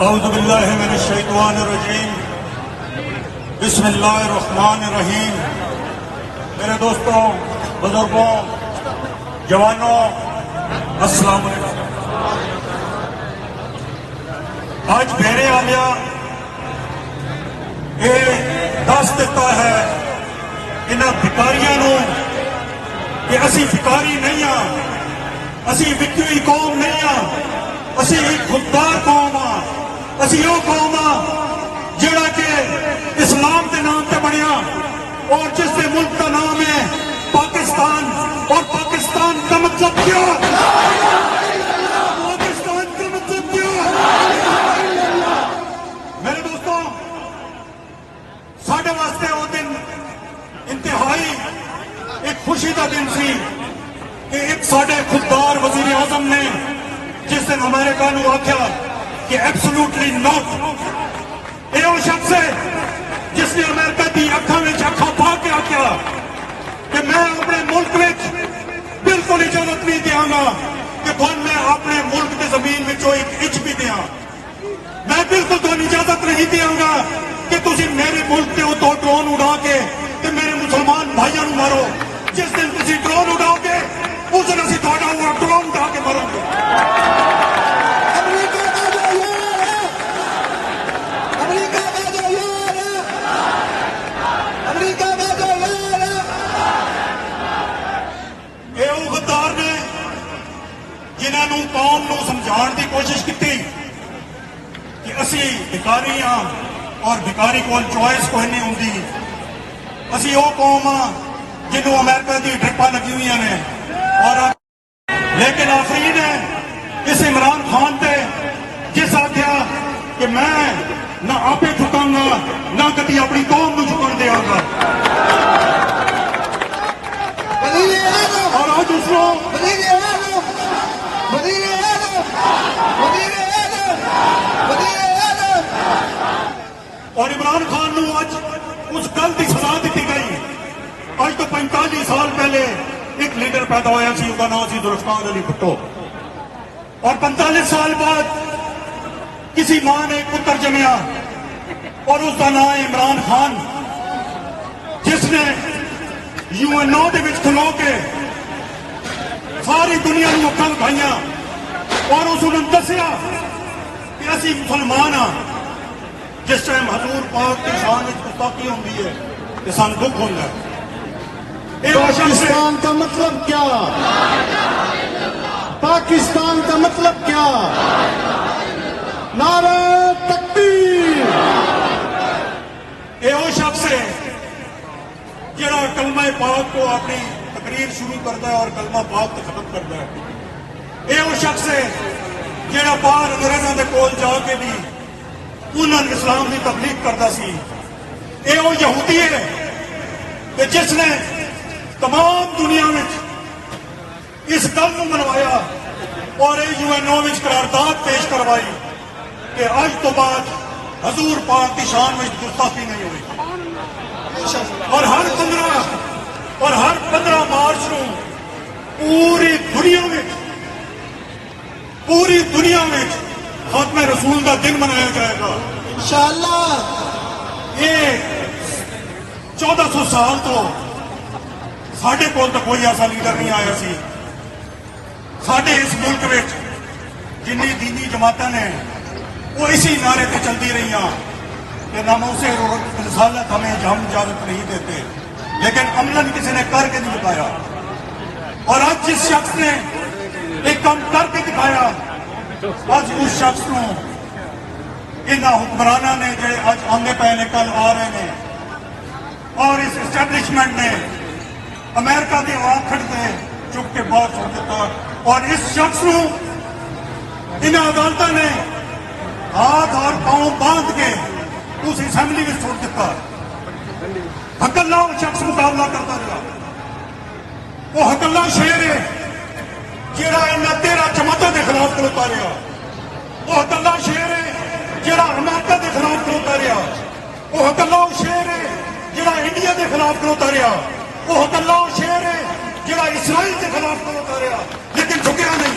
اعوذ باللہ من الشیطان الرجیم بسم اللہ الرحمن الرحیم۔ میرے دوستوں، بزرگوں، جوانوں، السلام علیکم۔ آج بھیڑے آلیا یہ دس دیتا ہے انہاں بھکاریاں نو کہ اسی بھکاری نہیں ہاں، اسی وکی ہوئی قوم نہیں ہاں، اسی ایک خوددار قوم ہاں، اسی وہ قوم ہاں جڑا کہ اسلام کے نام پہ بنیا اور جس کے ملک کا نام ہے پاکستان، اور پاکستان کا مطلب کیا؟ پاکستان کا مطلب کیا؟ میرے دوستوں، ساڈے واسطے وہ دن انتہائی ایک خوشی کا دن سی کہ ایک ساڈے خوددار وزیر اعظم نے جس دن امریکہ نو آخیا کہ ایبسولوٹلی ناٹ، یہ وہ شخص ہے جس نے امریکہ کی اکھاں وچ اکھاں پا کے آخیا کہ میں اپنے ملک میں بالکل اجازت نہیں دیا گا کہ تھوڑا میں اپنے ملک کی زمین میں ایک انچ بھی دیا، میں بالکل تو اجازت نہیں دیا گا کہ تسی میرے ملک کے اتوں ڈرون اڑا کے کہ میرے مسلمان بھائیوں مارو۔ جس دن تسی ڈرون اڑاؤ گے اس دن اسی تھوڑا وہ ڈرون اڑا کے مرو گے۔ جنہوں قوم نو سمجھان دی کوشش کی کہ اسی بھکاری ہاں اور بھکاری کو چوائس کوئی نہیں ہوندی، اسی وہ قوم ہاں جنہوں امریکہ دی ڈرپا لگی ہوئی نے، اور لیکن آفرین ہے اس عمران خان تے جس آخیا کہ میں نہ آپے جھکاں گا نہ کبھی اپنی قوم نو جھکن دیا گا، اور آج اس کو اور عمران خان نو آج اس گل کی سزا دیتی گئی۔ آج تو 45 سال پہلے ایک لیڈر پیدا ہوا سی، اس کا نام سی ذوالفقار علی بھٹو، اور 45 سال بعد کسی ماں نے ایک پتر جمیا اور اس کا نام ہے عمران خان، جس نے UN دے وچ کھلو کے ساری دنیا کو اکھاں دکھائیاں اور اس نے دسیا کہ اسی مسلمان ہاں۔ جس ٹائم حضور پاک کی شان وچ گستاخی ہوندی ہے کہ سان دکھ ہوندا ہے۔ پاکستان کا مطلب کیا؟ پاکستان کا مطلب کیا؟ نعرہ تکبیر! یہ وہ شخص ہے جڑا کلمہ پاک کو اپنی تقریر شروع کرتا ہے اور کلمہ پاک کو ختم کرتا ہے۔ یہ وہ شخص ہے جڑا باہر انگریزوں کے کول جا کے بھی انہوں نے اسلام کی تبلیغ کرتا سی۔ یہ وہ یہودی ہے کہ جس نے تمام دنیا میں اس گل کو منوایا اور UN میں قرارداد پیش کروائی کہ آج تو بعد حضور پاک کی شان میں گستاخی نہیں ہوئی، اور ہر 15 مارچ کو پوری دنیا میں خاتمہ رسول کا دن منایا جائے گا انشاءاللہ۔ یہ 1400 سال تو ساڈے کول تو کوئی ایسا لیڈر نہیں آیا سی۔ ساڈے اس ملک میں جنی دینی جماعتیں نے وہ اسی نعرے پہ چلتی رہی ہیں کہ ناموس رسالت ہمیں ہم اجازت نہیں دیتے، لیکن عملاً کسی نے کر کے نہیں دکھایا۔ اور آج جس شخص نے ایک کام کر کے دکھایا، آج اس شخص کو انہاں حکمرانہ نے جو آج آندے پے نے کل آ رہے ہیں، اور اس اسٹیبلشمنٹ نے امریکہ کے آنکھ کھڑتے چپ کے باہر چھوڑ دیتا، اور اس شخص کو انہاں عدالتوں نے ہاتھ اور پاؤں باندھ کے اس اسمبلی میں چھوڑ دیتا۔ حق اللہ شخص مقابلہ کرتا رہا، وہ حق اللہ شیر ہے جیڑا انہاں 13 جماعتوں کے خلاف کھلوتا رہا، وہ حق اللہ شیر ہے جیڑا امریکہ کے خلاف کھلوتا رہا، وہ حق اللہ شیر ہے جیڑا انڈیا کے خلاف کھلوتا رہا، وہ حق اللہ شیر ہے جیڑا اسرائیل کے خلاف کھلوتا رہا، لیکن جھکیا نہیں۔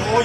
2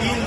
3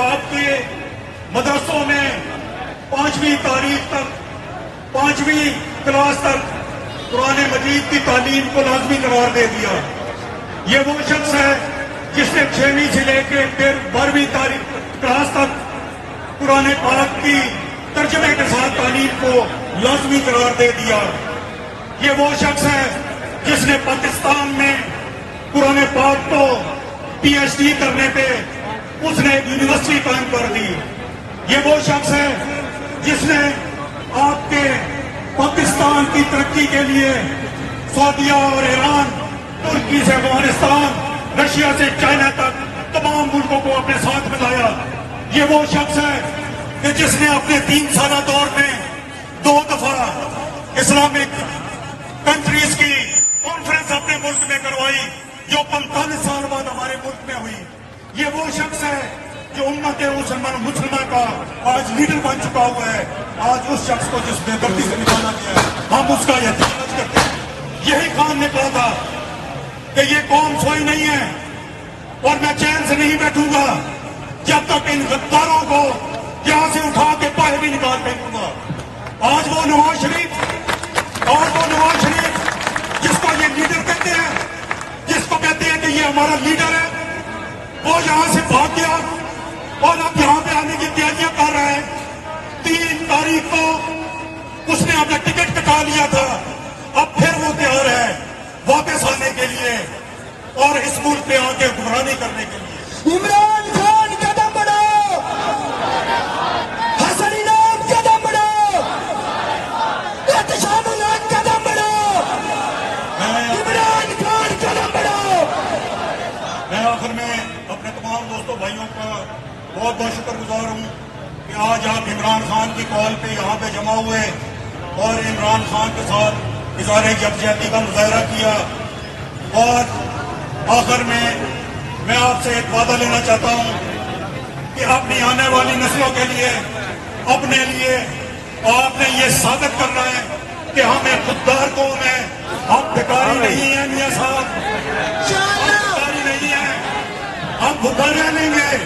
آپ کے مدرسوں میں 5ویں تاریخ تک 5ویں کلاس تک قرآن مجید کی تعلیم کو لازمی قرار دے دیا. یہ وہ شخص ہے جس نے 6ویں سے لے کے پھر 12ویں کلاس تک قرآن پاک کی ترجمے کے ساتھ تعلیم کو لازمی قرار دے دیا. یہ وہ شخص ہے جس نے پاکستان میں قرآن پاک کو PhD کرنے پہ اس نے ایک یونیورسٹی قائم کر دی. یہ وہ شخص ہے جس نے آپ کے پاکستان کی ترقی کے لیے سعودیہ اور ایران، ترکی سے افغانستان، رشیا سے چائنا تک تمام ملکوں کو اپنے ساتھ ملایا. یہ وہ شخص ہے کہ جس نے اپنے 3 سالہ دور میں 2 دفعہ اسلامک کنٹریز کی کانفرنس اپنے ملک میں کروائی جو 45 سال بعد ہمارے ملک میں ہوئی. یہ وہ شخص ہے جو امت مسلمہ کا آج لیڈر بن چکا ہوا ہے. آج اس شخص کو جس بے دردی سے نکالا گیا ہے ہم اس کا احتجاج کرتے ہیں. یہی خان نے کہا تھا کہ یہ قوم سوئی نہیں ہے اور میں چین سے نہیں بیٹھوں گا جب تک ان غداروں کو یہاں سے اٹھا کے باہر بھی نکال پھینکوں گا. آج وہ نواز شریف جس کو یہ لیڈر کہتے ہیں، جس کو کہتے ہیں کہ یہ ہمارا لیڈر ہے، وہ یہاں سے بھاگ گیا اور اب یہاں پہ آنے کی تیاریاں کر رہا ہے. 3 تاریخ کو اس نے اپنا ٹکٹ کٹا لیا تھا، اب پھر وہ تیار ہے واپس آنے کے لیے اور اس ملک پہ آ کے حکمرانی کرنے کے لیے. عمران خان قدم بڑھاؤ، حسن انعام قدم بڑھاؤ، احتشام اللہ قدم بڑھاؤ، عمران خان قدم بڑھاؤ. میں آخر میں اپنے تمام دوستوں بھائیوں کا بہت بہت شکر گزار ہوں کہ آج آپ عمران خان کی کال پہ یہاں پہ جمع ہوئے اور عمران خان کے ساتھ اظہار یکجہتی کا مظاہرہ کیا. اور آخر میں آپ سے ایک وعدہ لینا چاہتا ہوں کہ اپنی آنے والی نسلوں کے لیے، اپنے لیے آپ نے یہ ثابت کرنا ہے کہ ہم ایک خوددار قوم ہیں، ہم بھکاری نہیں ہیں. میاں صاحب ہم بھکاری نہیں ہیں، ہم بھکارے نہیں گے،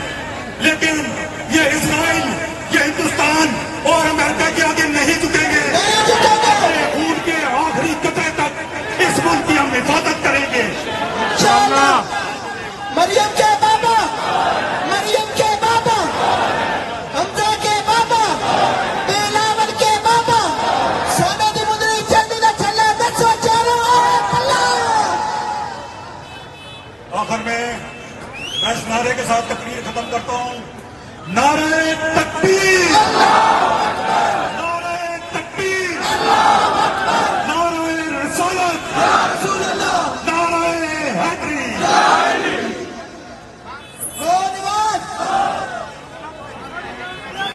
لیکن یہ اسرائیل، یہ ہندوستان اور امریکہ کے آگے نہیں جھکیں گے. خون کے آخری قطرے تک اس ملک کی ہم حفاظت کریں گے. مریم کے بابا، مریم کے بابا، حمزہ کے بابا، بلاول کے بابا، سند مدری جلدی نہ چلے 104 آخر میں اس نعرے کے ساتھ تقریر ختم کرتا ہوں. نعرہ تکبیر،